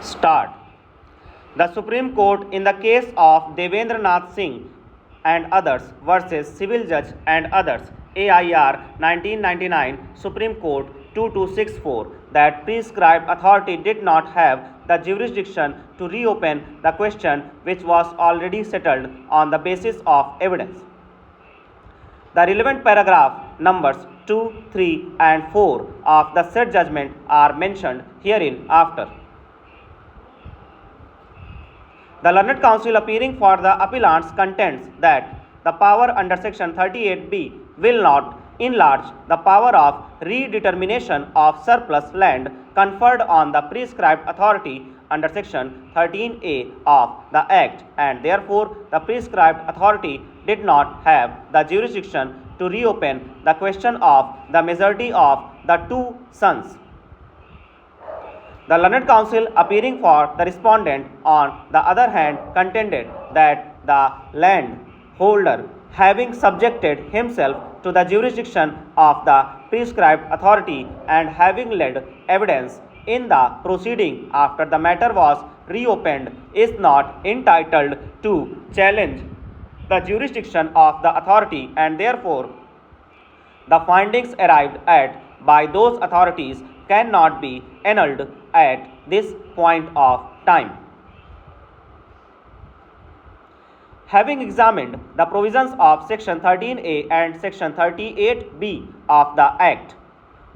Start. The Supreme Court in the case of Devendra Nath Singh and others versus Civil Judge and others AIR 1999 Supreme Court 2264 that prescribed authority did not have the jurisdiction to reopen the question which was already settled on the basis of evidence. The relevant paragraph numbers 2, 3 and 4 of the said judgment are mentioned herein after. The learned counsel appearing for the appellants contends that the power under section 38B will not enlarge the power of redetermination of surplus land conferred on the prescribed authority under section 13A of the Act, and therefore the prescribed authority did not have the jurisdiction to reopen the question of the majority of the two sons. The learned counsel appearing for the respondent, on the other hand, contended that the landholder, having subjected himself to the jurisdiction of the prescribed authority and having led evidence in the proceeding after the matter was reopened, is not entitled to challenge the jurisdiction of the authority, and therefore the findings arrived at by those authorities cannot be annulled at this point of time. Having examined the provisions of section 13A and section 38B of the Act,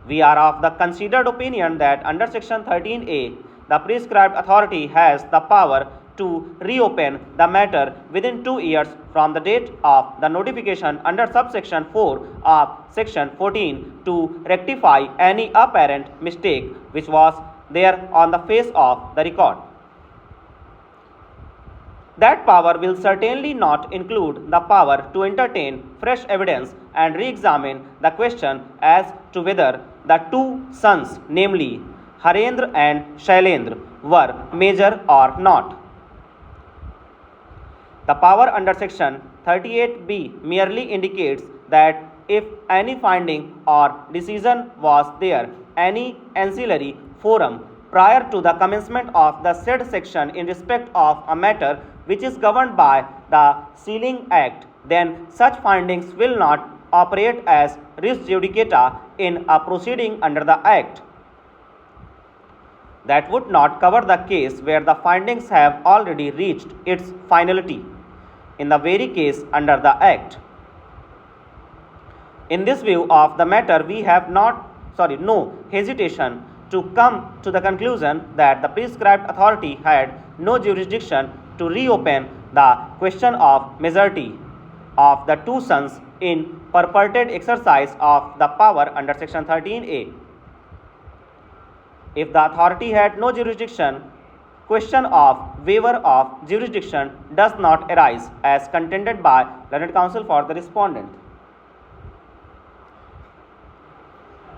we are of the considered opinion that under section 13A, the prescribed authority has the power to reopen the matter within 2 years from the date of the notification under subsection 4 of section 14 to rectify any apparent mistake which was there on the face of the record. That power will certainly not include the power to entertain fresh evidence and re-examine the question as to whether the two sons, namely Harendra and Shailendra, were major or not. The power under section 38B merely indicates that if any finding or decision was there, any ancillary forum prior to the commencement of the said section in respect of a matter which is governed by the Sealing Act, then such findings will not operate as res judicata in a proceeding under the Act. That would not cover the case where the findings have already reached its finality in the very case under the Act. In this view of the matter, we have no hesitation to come to the conclusion that the prescribed authority had no jurisdiction to reopen the question of majority of the two sons in purported exercise of the power under section 13A. If the authority had no jurisdiction, question of waiver of jurisdiction does not arise as contended by learned counsel for the respondent.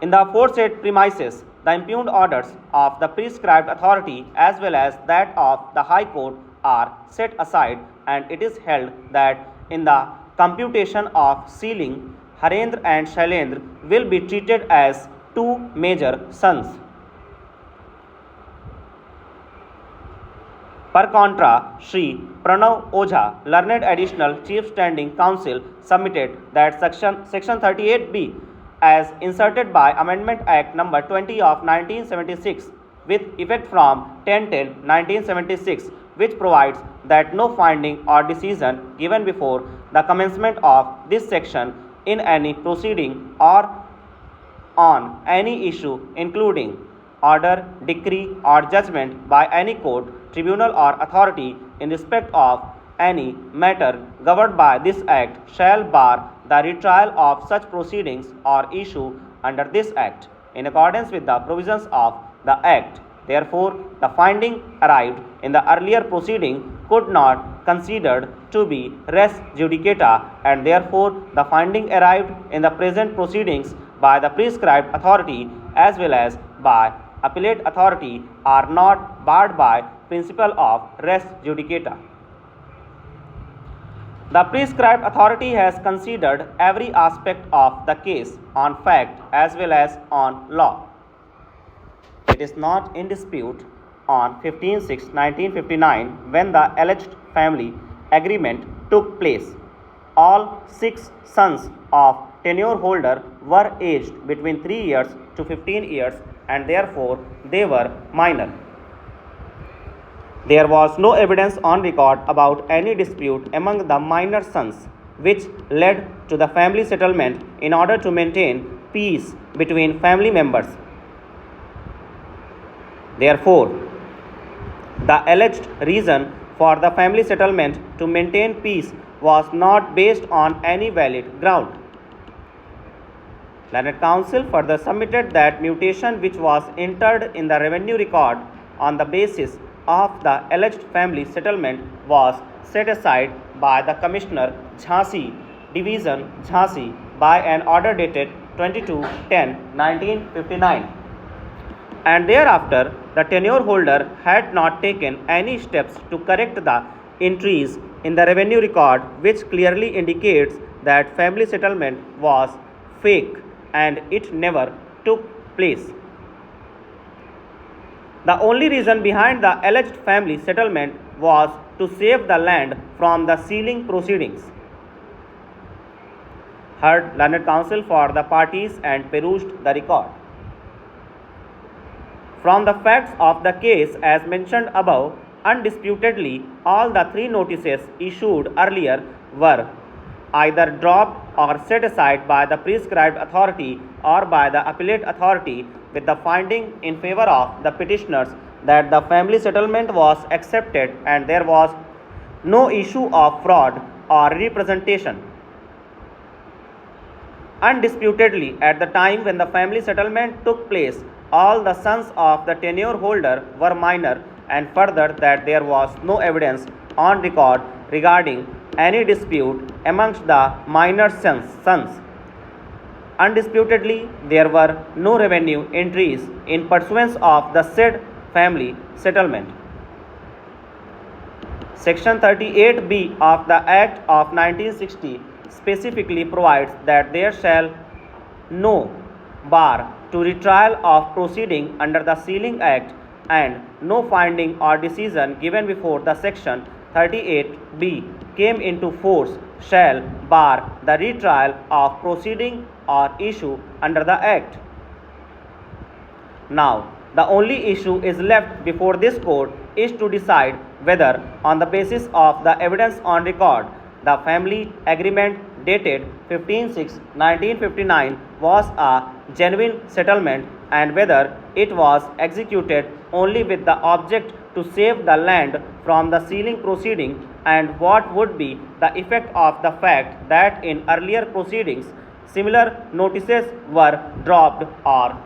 In the aforesaid premises, the impugned orders of the prescribed authority as well as that of the High Court are set aside, and it is held that in the computation of sealing, Harendra and Shailendra will be treated as two major sons. Per contra, Shri Pranav Ojha, learned additional Chief Standing Counsel, submitted that section 38B as inserted by Amendment Act number 20 of 1976 with effect from 10/10/1976, which provides that no finding or decision given before the commencement of this section in any proceeding or on any issue including order, decree or judgment by any court, tribunal or authority in respect of any matter governed by this Act shall bar the retrial of such proceedings or issue under this Act in accordance with the provisions of the Act. Therefore, the finding arrived in the earlier proceeding could not considered to be res judicata, and therefore the finding arrived in the present proceedings by the prescribed authority as well as by appellate authority are not barred by principle of res judicata. The prescribed authority has considered every aspect of the case on fact as well as on law. It is not in dispute on 15/6/1959 when the alleged family agreement took place. All 6 sons of tenure holder were aged between 3 years to 15 years and therefore they were minor. There was no evidence on record about any dispute among the minor sons, which led to the family settlement in order to maintain peace between family members. Therefore, the alleged reason for the family settlement to maintain peace was not based on any valid ground. Learned Counsel further submitted that mutation which was entered in the revenue record on the basis of the alleged family settlement was set aside by the Commissioner Jhansi Division Jhansi by an order dated 22/10/1959, and thereafter the tenure holder had not taken any steps to correct the entries in the revenue record which clearly indicates that family settlement was fake and it never took place. The only reason behind the alleged family settlement was to save the land from the sealing proceedings. Heard Learned Counsel for the parties and perused the record. From the facts of the case as mentioned above, undisputedly all the 3 notices issued earlier were either dropped or set aside by the prescribed authority or by the appellate authority with the finding in favor of the petitioners that the family settlement was accepted and there was no issue of fraud or representation. Undisputedly, at the time when the family settlement took place, all the sons of the tenure holder were minor, and further that there was no evidence on record regarding any dispute amongst the minor sons. Undisputedly, there were no revenue entries in pursuance of the said family settlement. Section 38B of the Act of 1960 specifically provides that there shall no bar to retrial of proceeding under the Sealing Act, and no finding or decision given before the Section 38B came into force shall bar the retrial of proceeding or issue under the Act. Now, the only issue is left before this court is to decide whether, on the basis of the evidence on record, the family agreement dated 15/6/1959 was a genuine settlement and whether it was executed only with the object to save the land from the sealing proceeding, and what would be the effect of the fact that in earlier proceedings similar notices were dropped or